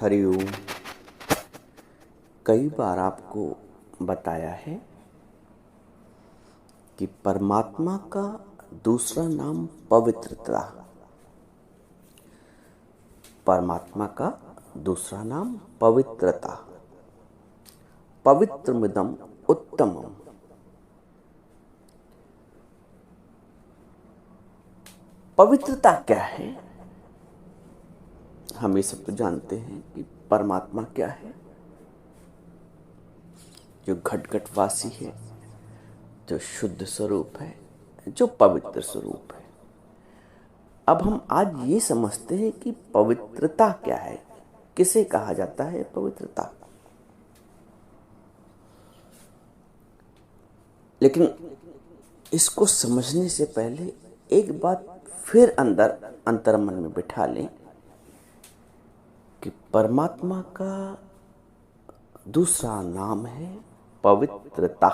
हरिओम। कई बार आपको बताया है कि परमात्मा का दूसरा नाम पवित्रता। परमात्मा का दूसरा नाम पवित्रता। पवित्रमिदं उत्तमम्। पवित्रता क्या है? हम ये सब तो जानते हैं कि परमात्मा क्या है, जो घट घटवासी है, जो शुद्ध स्वरूप है, जो पवित्र स्वरूप है। अब हम आज ये समझते हैं कि पवित्रता क्या है, किसे कहा जाता है पवित्रता। लेकिन इसको समझने से पहले एक बात फिर अंतर्मन में बिठा लें कि परमात्मा का दूसरा नाम है पवित्रता।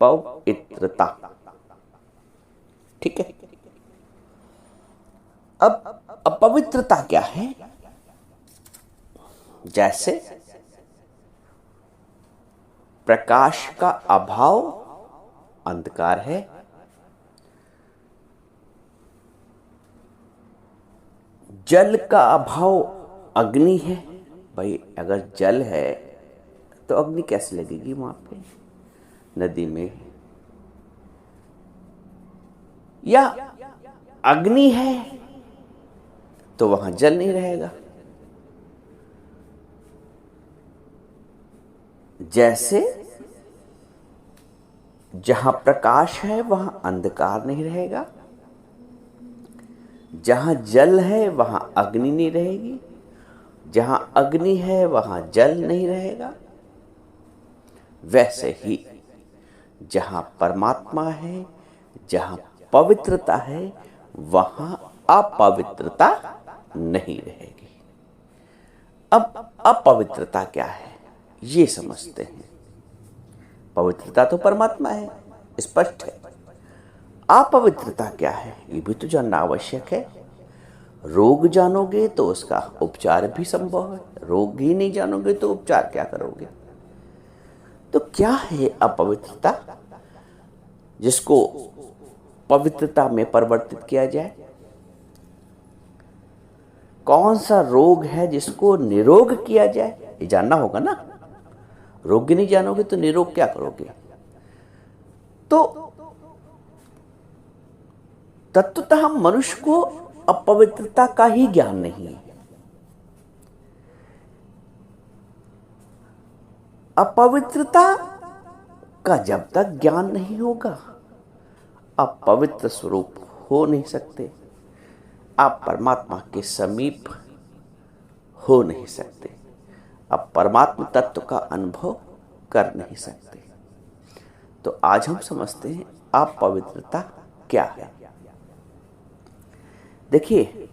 पवित्रता, ठीक है। अब अपवित्रता क्या है? जैसे प्रकाश का अभाव अंधकार है, जल का अभाव अग्नि है। भाई अगर जल है तो अग्नि कैसे लगेगी वहां पे, नदी में? या अग्नि है तो वहां जल नहीं रहेगा। जैसे जहां प्रकाश है वहां अंधकार नहीं रहेगा, जहां जल है वहां अग्नि नहीं रहेगी, जहां अग्नि है वहां जल नहीं रहेगा। वैसे ही जहां परमात्मा है, जहां पवित्रता है, वहां अपवित्रता नहीं रहेगी। अब अपवित्रता क्या है ये समझते हैं। पवित्रता तो परमात्मा है, स्पष्ट है। अपवित्रता क्या है ये भी तो जानना आवश्यक है। रोग जानोगे तो उसका उपचार भी संभव है, रोग ही नहीं जानोगे तो उपचार क्या करोगे? तो क्या है अपवित्रता, जिसको पवित्रता में परिवर्तित किया जाए? कौन सा रोग है जिसको निरोग किया जाए? ये जानना होगा ना। रोग ही नहीं जानोगे तो निरोग क्या करोगे? तो तत्वतः मनुष्य को अपवित्रता का ही ज्ञान नहीं है। अपवित्रता का जब तक ज्ञान नहीं होगा, आप पवित्र स्वरूप हो नहीं सकते, आप परमात्मा के समीप हो नहीं सकते, आप परमात्मा तत्व का अनुभव कर नहीं सकते। तो आज हम समझते हैं आप पवित्रता क्या है। देखिए,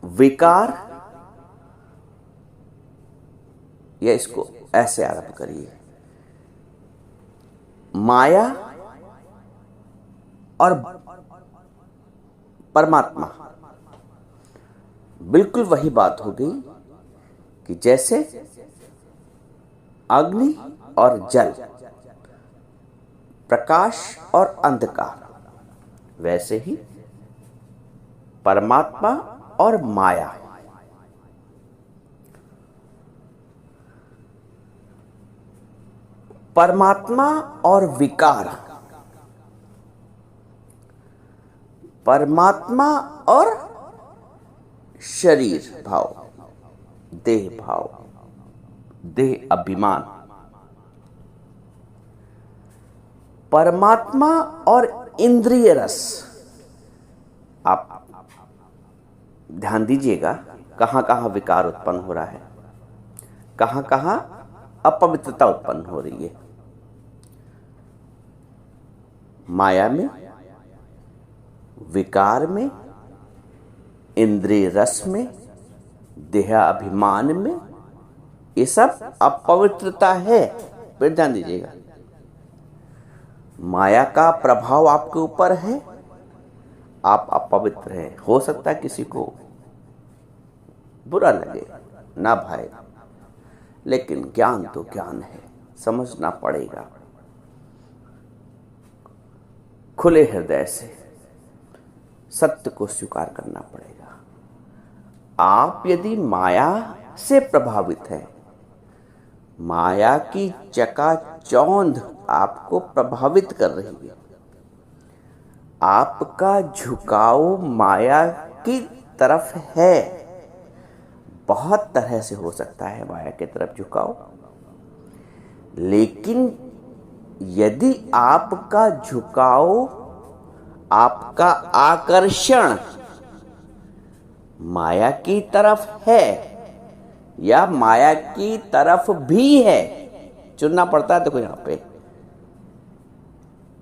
विकार, या इसको ऐसे आरंभ करिए, माया और परमात्मा बिल्कुल वही बात हो गई कि जैसे अग्नि और जल, प्रकाश और अंधकार, वैसे ही परमात्मा और माया। परमात्मा और विकार, परमात्मा और शरीर भाव, देह भाव, देह अभिमान, परमात्मा और इंद्रिय रस। आप ध्यान दीजिएगा कहां कहां विकार उत्पन्न हो रहा है, कहां कहां अपवित्रता उत्पन्न हो रही है। माया में, विकार में, इंद्रिय रस में, देह अभिमान में, ये सब अपवित्रता है। फिर ध्यान दीजिएगा, माया का प्रभाव आपके ऊपर है, आप अपवित्र हैं। हो सकता है किसी को बुरा लगे, ना भाई, लेकिन ज्ञान तो ज्ञान है, समझना पड़ेगा। खुले हृदय से सत्य को स्वीकार करना पड़ेगा। आप यदि माया से प्रभावित हैं, माया की चकाचौंध आपको प्रभावित कर रही है, आपका झुकाव माया की तरफ है, बहुत तरह से हो सकता है माया की तरफ झुकाव, लेकिन यदि आपका झुकाव, आपका आकर्षण माया की तरफ है या माया की तरफ भी है, चुनना पड़ता है। देखो यहां पे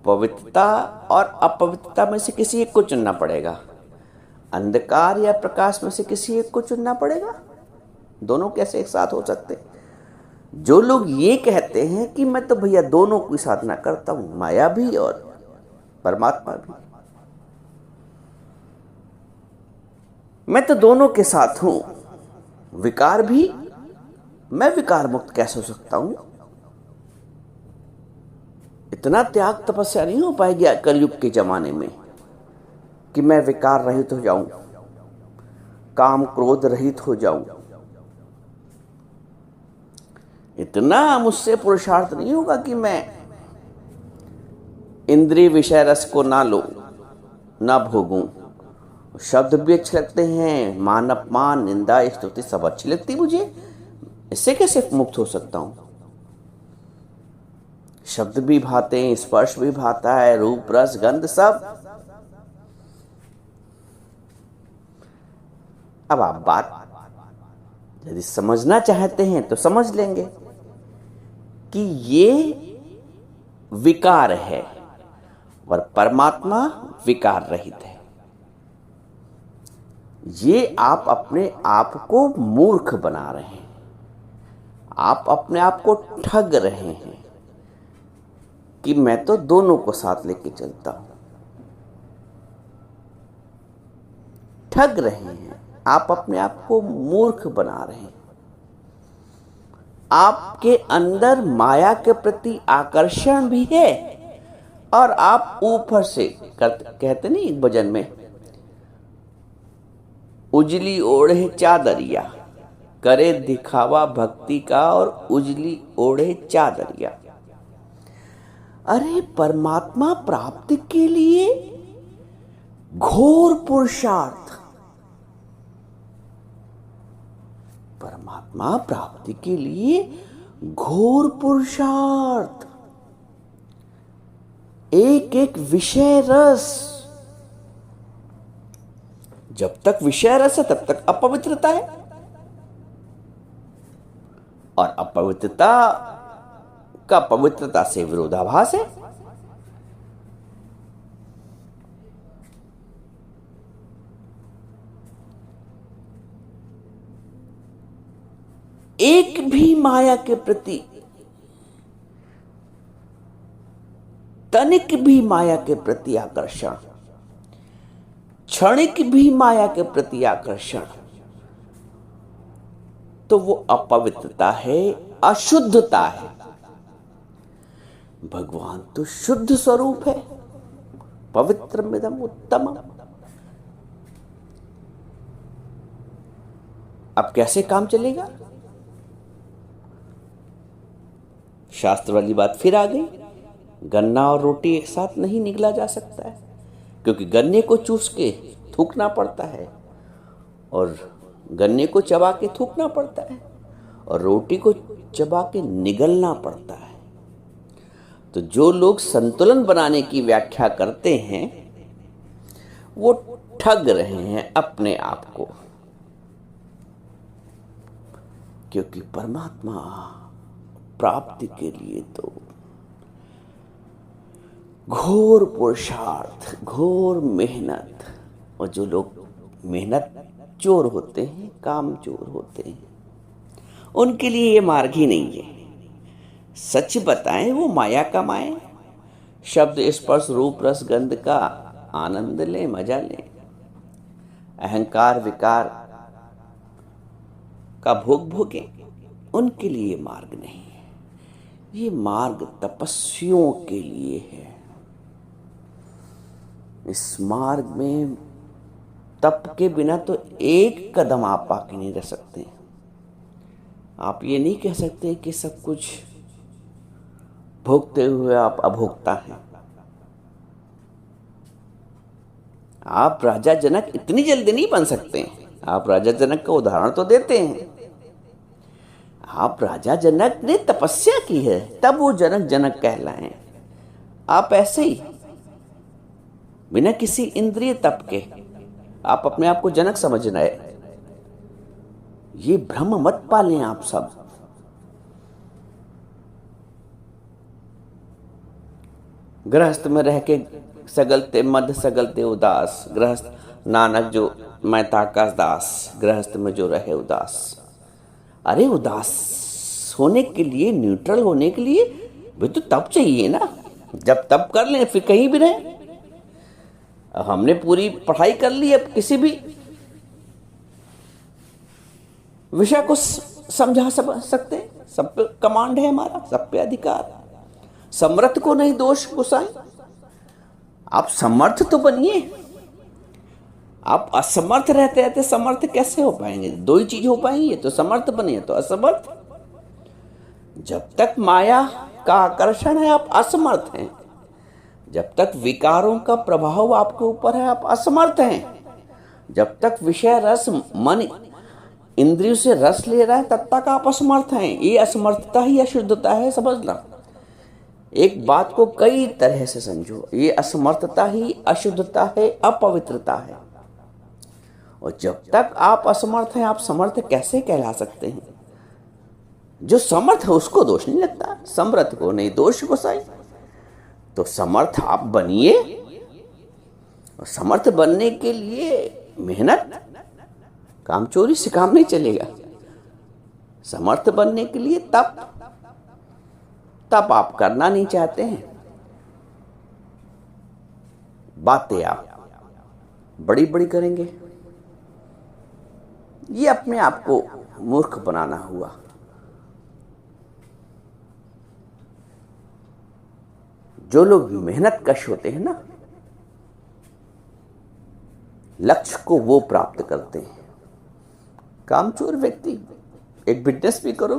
पवित्रता और अपवित्रता में से किसी एक को चुनना पड़ेगा, अंधकार या प्रकाश में से किसी एक को चुनना पड़ेगा। दोनों कैसे एक साथ हो सकते? जो लोग ये कहते हैं कि मैं तो भैया दोनों की साधना करता हूं, माया भी और परमात्मा भी, मैं तो दोनों के साथ हूं, विकार भी, मैं विकार मुक्त कैसे हो सकता हूं? इतना त्याग तपस्या नहीं हो पाएगी कलयुग के जमाने में कि मैं विकार रहित हो जाऊं, काम क्रोध रहित हो जाऊं। इतना मुझसे पुरुषार्थ नहीं होगा कि मैं इंद्रिय विषय रस को ना लूं, ना भोगूं। शब्द भी अच्छे लगते हैं, मान अपमान निंदा स्तुति सब अच्छी लगती मुझे, इससे कैसे मुक्त हो सकता हूं? शब्द भी भाते हैं, स्पर्श भी भाता है, रूप रस गंध सब। अब आप बात यदि समझना चाहते हैं तो समझ लेंगे कि ये विकार है और परमात्मा विकार रहित है। ये आप अपने आप को मूर्ख बना रहे हैं, आप अपने आप को ठग रहे हैं कि मैं तो दोनों को साथ लेके चलता हूं। ठग रहे हैं, आप अपने आप को मूर्ख बना रहे हैं। आपके अंदर माया के प्रति आकर्षण भी है और आप ऊपर से कहते नहीं एक भजन में, उजली ओढ़े चादरिया करे दिखावा भक्ति का और उजली ओढ़े चादरिया। अरे परमात्मा प्राप्ति के लिए घोर पुरुषार्थ, परमात्मा प्राप्ति के लिए घोर पुरुषार्थ, एक एक विषय रस। जब तक विषय रस है तब तक अपवित्रता है, और अपवित्रता का पवित्रता से विरोधाभास है। एक भी माया के प्रति, तनिक भी माया के प्रति आकर्षण, क्षणिक भी माया के प्रति आकर्षण, तो वो अपवित्रता है, अशुद्धता है। भगवान तो शुद्ध स्वरूप है, पवित्रमिदं उत्तमम्। अब कैसे काम चलेगा? शास्त्र वाली बात फिर आ गई, गन्ना और रोटी एक साथ नहीं निगला जा सकता है, क्योंकि गन्ने को चूस के थूकना पड़ता है और गन्ने को चबा के थूकना पड़ता है और रोटी को चबा के निगलना पड़ता है। तो जो लोग संतुलन बनाने की व्याख्या करते हैं वो ठग रहे हैं अपने आप को, क्योंकि परमात्मा प्राप्ति के लिए तो घोर पुरुषार्थ, घोर मेहनत, और जो लोग मेहनत चोर होते हैं, काम चोर होते हैं, उनके लिए ये मार्ग ही नहीं है। सच बताएं वो माया कमाएं, शब्द स्पर्श रूप रस गंध का आनंद लें, मजा लें। अहंकार विकार का भोग भोगें, उनके लिए मार्ग नहीं है। ये मार्ग तपस्वियों के लिए है। इस मार्ग में तप के बिना तो एक कदम आप आगे नहीं रह सकते। आप ये नहीं कह सकते कि सब कुछ भोगते हुए आप अभोक्ता हैं। आप राजा जनक इतनी जल्दी नहीं बन सकते। आप राजा जनक का उदाहरण तो देते हैं। आप राजा जनक ने तपस्या की है, तब वो जनक जनक कहलाए। आप ऐसे ही बिना किसी इंद्रिय तप के आप अपने आप को जनक समझ रहे, ये भ्रम मत पालें आप सब। गृहस्थ में रह के सगलते मद सगलते उदास, गृहस्थ नानक जो मैं ताका दास, गृहस्थ में जो रहे उदास। अरे उदास होने के लिए, न्यूट्रल होने के लिए भी तो तप चाहिए ना। जब तप कर लें फिर कहीं भी रहें। अब हमने पूरी पढ़ाई कर ली, अब किसी भी विषय को समझा सकते हैं। सब पे कमांड है हमारा, सब पे अधिकार। समर्थ को नहीं दोष गुसाएं। आप समर्थ तो बनिए। आप असमर्थ रहते रहते समर्थ कैसे हो पाएंगे? दो ही चीज हो पाएंगी, ये तो समर्थ बने तो असमर्थ। जब तक माया का आकर्षण है आप असमर्थ हैं। जब तक विकारों का प्रभाव आपके ऊपर है आप असमर्थ हैं। जब तक विषय रस मन इंद्रियों से रस ले रहा है तब तक आप असमर्थ हैं। ये असमर्थता ही अशुद्धता है, समझना। एक बात को कई तरह से समझो। ये असमर्थता ही अशुद्धता है, अपवित्रता है। और जब तक आप असमर्थ हैं आप समर्थ कैसे कहला सकते हैं? जो समर्थ है उसको दोष नहीं लगता, समर्थ को नहीं दोष गुसाई। तो समर्थ आप बनिए। और समर्थ बनने के लिए मेहनत, काम चोरी से काम नहीं चलेगा। समर्थ बनने के लिए तप आप करना नहीं चाहते हैं। बातें आप बड़ी बड़ी करेंगे, ये अपने आप को मूर्ख बनाना हुआ। जो लोग मेहनत कश होते हैं ना, लक्ष्य को वो प्राप्त करते हैं। कामचोर व्यक्ति, एक बिजनेस भी करो,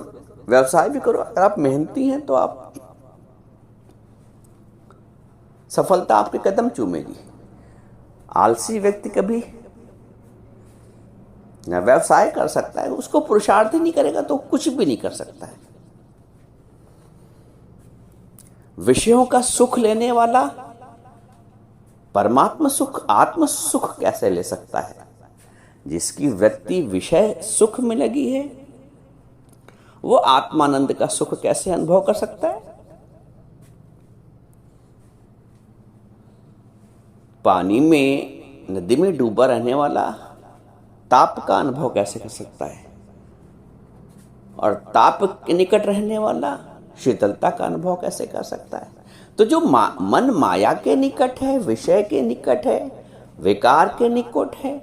व्यवसाय भी करो, अगर आप मेहनती हैं तो आप सफलता आपके कदम चूमेगी। आलसी व्यक्ति कभी न व्यवसाय कर सकता है, उसको पुरुषार्थ ही नहीं करेगा तो कुछ भी नहीं कर सकता है। विषयों का सुख लेने वाला परमात्मा सुख, आत्म सुख कैसे ले सकता है? जिसकी वृत्ति विषय सुख में लगी है वो आत्मानंद का सुख कैसे अनुभव कर सकता है? पानी में, नदी में डूबा रहने वाला ताप का अनुभव कैसे कर सकता है? और ताप के निकट रहने वाला शीतलता का अनुभव कैसे कर सकता है? तो जो मन माया के निकट है, विषय के निकट है, विकार के निकट है,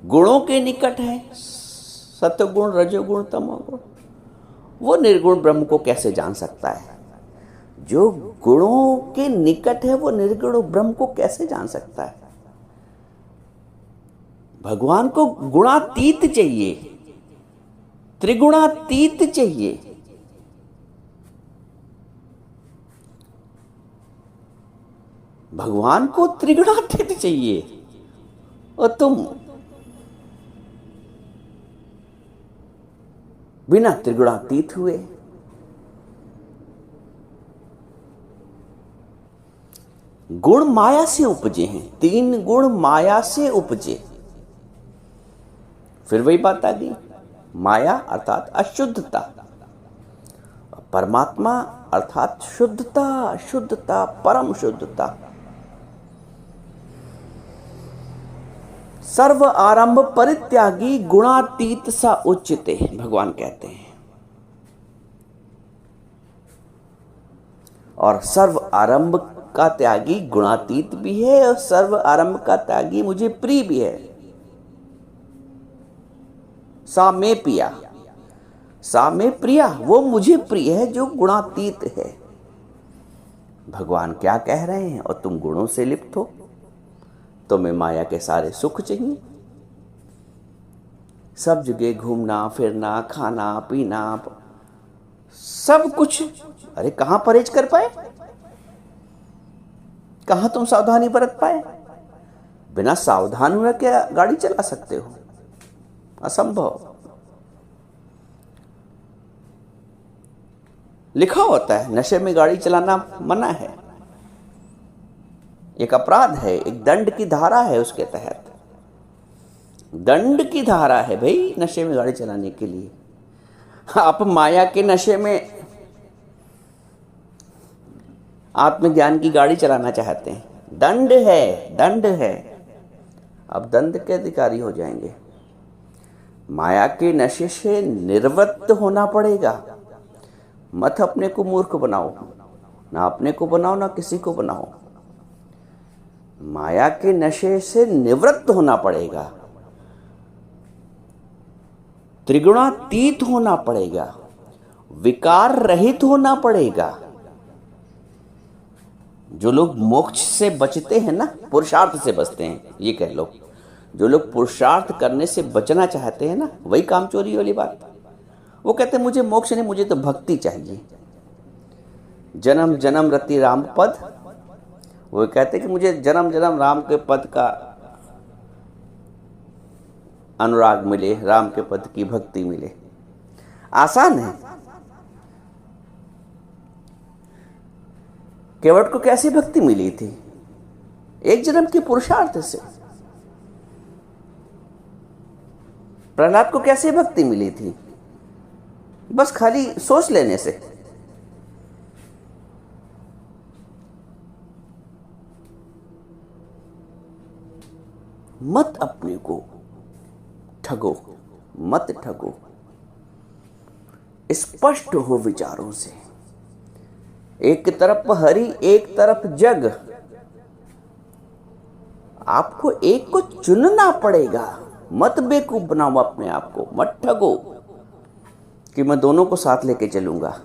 गुणों के निकट है, सत्वगुण रजोगुण तमोगुण, वो निर्गुण ब्रह्म को कैसे जान सकता है? जो गुणों के निकट है वो निर्गुण ब्रह्म को कैसे जान सकता है? भगवान को गुणातीत चाहिए, त्रिगुणातीत चाहिए। भगवान को त्रिगुणातीत चाहिए और तुम बिना त्रिगुणातीत हुए। गुण माया से उपजे हैं, 3 गुण माया से उपजे। फिर वही बात आ गई, माया अर्थात अशुद्धता, परमात्मा अर्थात शुद्धता, शुद्धता, परम शुद्धता। सर्व आरंभ परित्यागी गुणातीत सा उच्यते, भगवान कहते हैं। और सर्व आरंभ का त्यागी गुणातीत भी है और सर्व आरंभ का त्यागी मुझे प्रिय भी है। सा में प्रिया, सा में प्रिया, वो मुझे प्रिय है जो गुणातीत है। भगवान क्या कह रहे हैं? और तुम गुणों से लिप्त हो, तुम्हें माया के सारे सुख चाहिए, सब जगह घूमना फिरना, खाना पीना, सब कुछ। अरे कहां परहेज कर पाए? कहां तुम सावधानी बरत पाए? बिना सावधान हुए क्या गाड़ी चला सकते हो? असंभव। लिखा होता है नशे में गाड़ी चलाना मना है, एक अपराध है, एक दंड की धारा है, उसके तहत दंड की धारा है भाई नशे में गाड़ी चलाने के लिए। आप माया के नशे में आत्मज्ञान की गाड़ी चलाना चाहते हैं, दंड है, दंड है। अब दंड के अधिकारी हो जाएंगे। माया के नशे से निर्वृत्त होना पड़ेगा। मत अपने को मूर्ख बनाओ, ना अपने को बनाओ ना किसी को बनाओ। माया के नशे से निवृत्त होना पड़ेगा, त्रिगुणातीत होना पड़ेगा, विकार रहित होना पड़ेगा। जो लोग मोक्ष से बचते हैं ना, पुरुषार्थ से बचते हैं, ये कह लो, जो लोग पुरुषार्थ करने से बचना चाहते हैं ना, वही कामचोरी वाली बात। वो कहते हैं मुझे मोक्ष नहीं, मुझे तो भक्ति चाहिए, जन्म जन्म रति राम पद। वो कहते हैं कि मुझे जन्म जन्म राम के पद का अनुराग मिले, राम के पद की भक्ति मिले। आसान है। केवट को कैसी भक्ति मिली थी? एक जन्म के पुरुषार्थ से। प्रहलाद को कैसी भक्ति मिली थी? बस खाली सोच लेने से। मत अपने को ठगो, मत ठगो, स्पष्ट हो विचारों से। एक तरफ हरि, एक तरफ जग, आपको एक को चुनना पड़ेगा। मत बेवकूफ बनाओ अपने आप को, मत ठगो कि मैं दोनों को साथ लेके चलूंगा।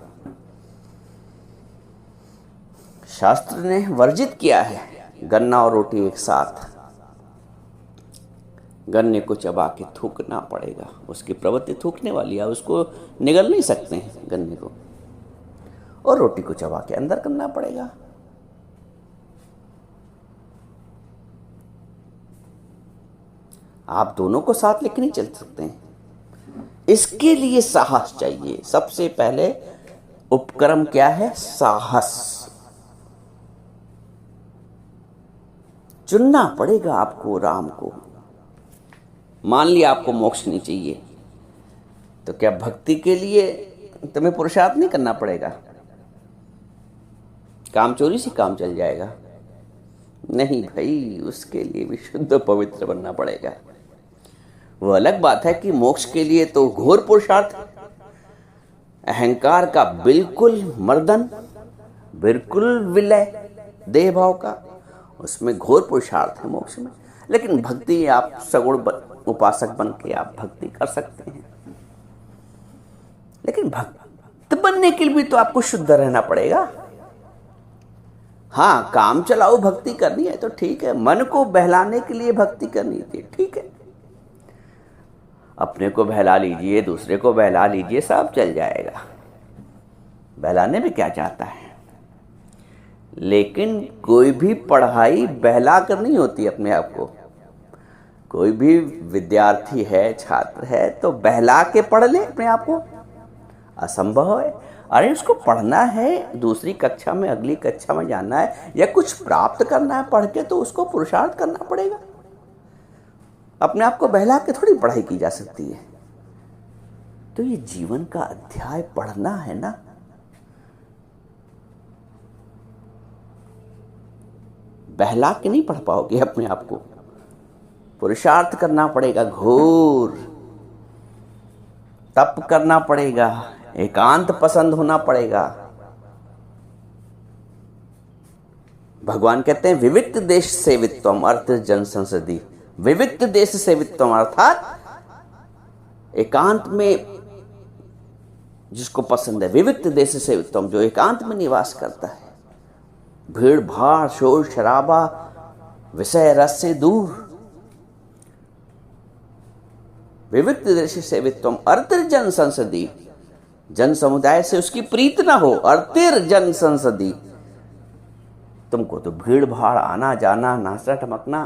शास्त्र ने वर्जित किया है गन्ना और रोटी एक साथ। गन्ने को चबा के थूकना पड़ेगा, उसकी प्रवृत्ति थूकने वाली है, उसको निगल नहीं सकते हैं गन्ने को, और रोटी को चबा के अंदर करना पड़ेगा। आप दोनों को साथ लेके नहीं चल सकते हैं। इसके लिए साहस चाहिए। सबसे पहले उपक्रम क्या है? साहस। चुनना पड़ेगा आपको राम को। मान लिया आपको मोक्ष नहीं चाहिए, तो क्या भक्ति के लिए तुम्हें पुरुषार्थ नहीं करना पड़ेगा? कामचोरी से काम चल जाएगा? नहीं भाई, उसके लिए भी शुद्ध पवित्र बनना पड़ेगा। वो अलग बात है कि मोक्ष के लिए तो घोर पुरुषार्थ, अहंकार का बिल्कुल मर्दन, बिल्कुल विलय देह भाव का, उसमें घोर पुरुषार्थ है मोक्ष में। लेकिन भक्ति आप सगुण उपासक बन के आप भक्ति कर सकते हैं। लेकिन भक्त बनने के लिए भी तो आपको शुद्ध रहना पड़ेगा। हाँ, काम चलाओ भक्ति करनी है तो ठीक है, मन को बहलाने के लिए भक्ति करनी थी, ठीक है, अपने को बहला लीजिए, दूसरे को बहला लीजिए, सब चल जाएगा। बहलाने में क्या चाहता है? लेकिन कोई भी पढ़ाई बहला कर नहीं होती अपने आप को। कोई भी विद्यार्थी है, छात्र है, तो बहला के पढ़ ले अपने आप को? असंभव है। अरे उसको पढ़ना है, दूसरी कक्षा में, अगली कक्षा में जाना है, या कुछ प्राप्त करना है पढ़ के, तो उसको पुरुषार्थ करना पड़ेगा। अपने आप को बहला के थोड़ी पढ़ाई की जा सकती है। तो ये जीवन का अध्याय पढ़ना है ना। बहला के नहीं पढ़ पाओगे अपने आप को, पुरुषार्थ करना पड़ेगा, घोर तप करना पड़ेगा, एकांत पसंद होना पड़ेगा। भगवान कहते हैं विविक्त देश सेवित्वम अर्थ जन संसदी। विविक्त देश सेवित्वम अर्थात एकांत में जिसको पसंद है, विविक्त देश सेवित्वम जो एकांत में निवास करता है, भीड़ भाड़ शोर शराबा विषय रस से दूर, विविक्त देश सेवित्वम अर्तिर जन संसदी, जन समुदाय से उसकी प्रीत ना हो। अर्तिर जन संसदी, तुमको तो भीड़ भाड़ आना जाना नाचना टमकना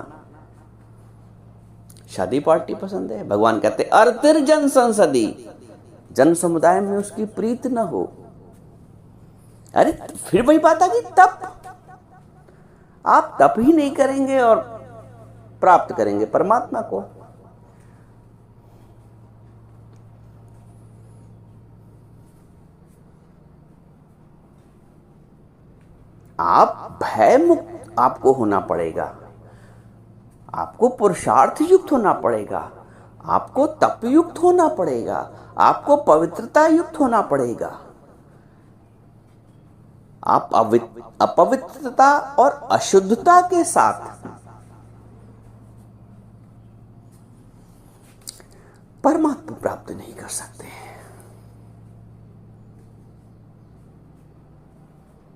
शादी पार्टी पसंद है। भगवान कहते अर्तिर जन संसदी, जन समुदाय में उसकी प्रीत न हो। अरे फिर वही बात आ गई तप। आप तप ही नहीं करेंगे और प्राप्त करेंगे परमात्मा को। आप भय मुक्त आपको होना पड़ेगा, आपको पुरुषार्थ युक्त होना पड़ेगा, आपको तप युक्त होना पड़ेगा, आपको पवित्रता युक्त होना पड़ेगा। आप अपवित्रता और अशुद्धता के साथ परमात्मा प्राप्त नहीं कर सकते।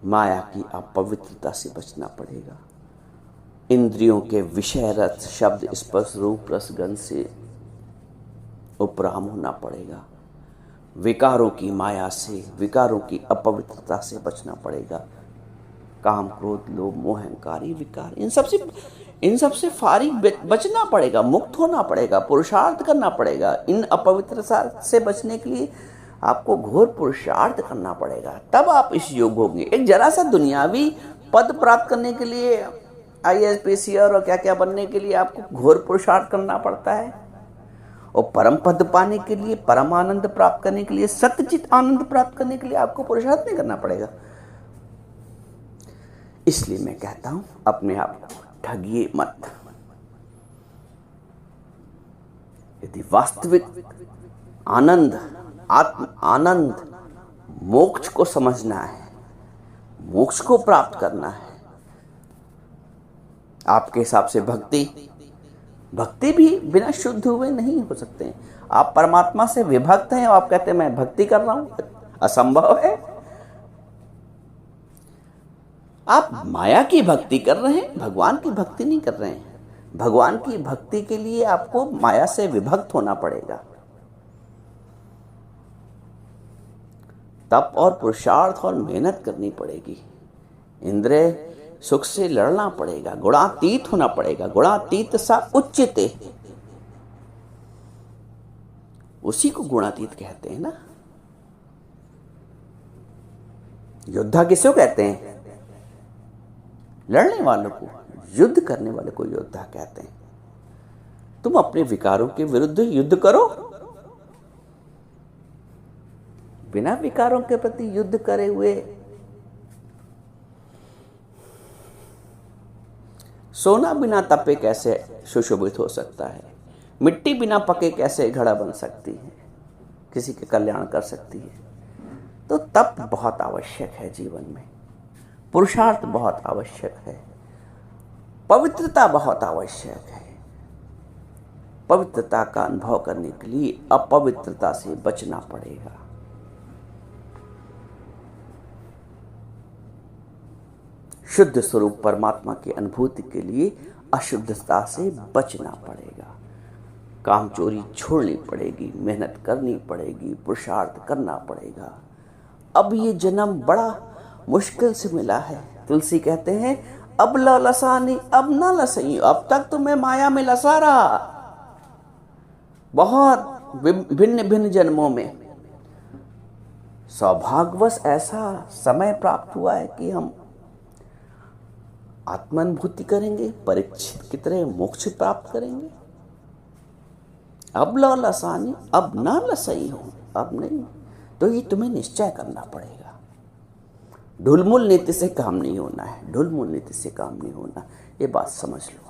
माया की अपवित्रता से बचना पड़ेगा। इंद्रियों के विषय रस शब्द स्पर्श रूप रस गंध से उपराम होना पड़ेगा। विकारों की माया से, विकारों की अपवित्रता से बचना पड़ेगा। काम क्रोध लोभ मोह अहंकार विकार, इन सबसे फारिग बचना पड़ेगा, मुक्त होना पड़ेगा, पुरुषार्थ करना पड़ेगा। इन अपवित्रता से बचने के लिए आपको घोर पुरुषार्थ करना पड़ेगा, तब आप इस योग होंगे। एक जरा सा दुनियावी पद प्राप्त करने के लिए, IAS PCR और क्या क्या बनने के लिए आपको घोर पुरुषार्थ करना पड़ता है, और परम पद पाने के लिए, परम आनंद प्राप्त करने के लिए, सत्यचित आनंद प्राप्त करने के लिए आपको पुरुषार्थ नहीं करना पड़ेगा। इसलिए मैं कहता हूं अपने आप को ठगिए मत। यदि वास्तविक आनंद, आत्म आनंद, मोक्ष को समझना है, मोक्ष को प्राप्त करना है, आपके हिसाब से भक्ति भी बिना शुद्ध हुए नहीं हो सकते। आप परमात्मा से विभक्त हैं और आप कहते हैं मैं भक्ति कर रहा हूं, असंभव है। आप माया की भक्ति कर रहे हैं, भगवान की भक्ति नहीं कर रहे हैं। भगवान की भक्ति के लिए आपको माया से विभक्त होना पड़ेगा। तप और पुरुषार्थ और मेहनत करनी पड़ेगी। इंद्रिय सुख से लड़ना पड़ेगा, गुणातीत होना पड़ेगा। गुणातीत सा उच्चते, उसी को गुणातीत कहते हैं ना। योद्धा किसको कहते हैं? लड़ने वालों को, युद्ध करने वाले को योद्धा कहते हैं। तुम अपने विकारों के विरुद्ध युद्ध करो। बिना विकारों के प्रति युद्ध करे हुए सोना बिना तपे कैसे सुशोभित हो सकता है? मिट्टी बिना पके कैसे घड़ा बन सकती है, किसी के कल्याण कर सकती है? तो तप बहुत आवश्यक है जीवन में, पुरुषार्थ बहुत आवश्यक है, पवित्रता बहुत आवश्यक है। पवित्रता का अनुभव करने के लिए अपवित्रता से बचना पड़ेगा। शुद्ध स्वरूप परमात्मा की अनुभूति के लिए अशुद्धता से बचना पड़ेगा। काम चोरी छोड़नी पड़ेगी, मेहनत करनी पड़ेगी, पुरुषार्थ करना पड़ेगा। अब ये जन्म बड़ा मुश्किल से मिला है। तुलसी कहते हैं अब लसानी अब न लसई। अब तक तो मैं माया में लसा रहा, बहुत भिन्न भिन्न जन्मों में। सौभाग्यवश ऐसा समय प्राप्त हुआ है कि हम आत्मानुभूति करेंगे, परीक्षित की तरह मोक्ष प्राप्त करेंगे। अब लसानी अब ना लसई हूं, अब नहीं। तो ये तुम्हें निश्चय करना पड़ेगा। ढुलमुल नीति से काम नहीं होना है, ढुलमुल नीति से काम नहीं होना, ये बात समझ लो।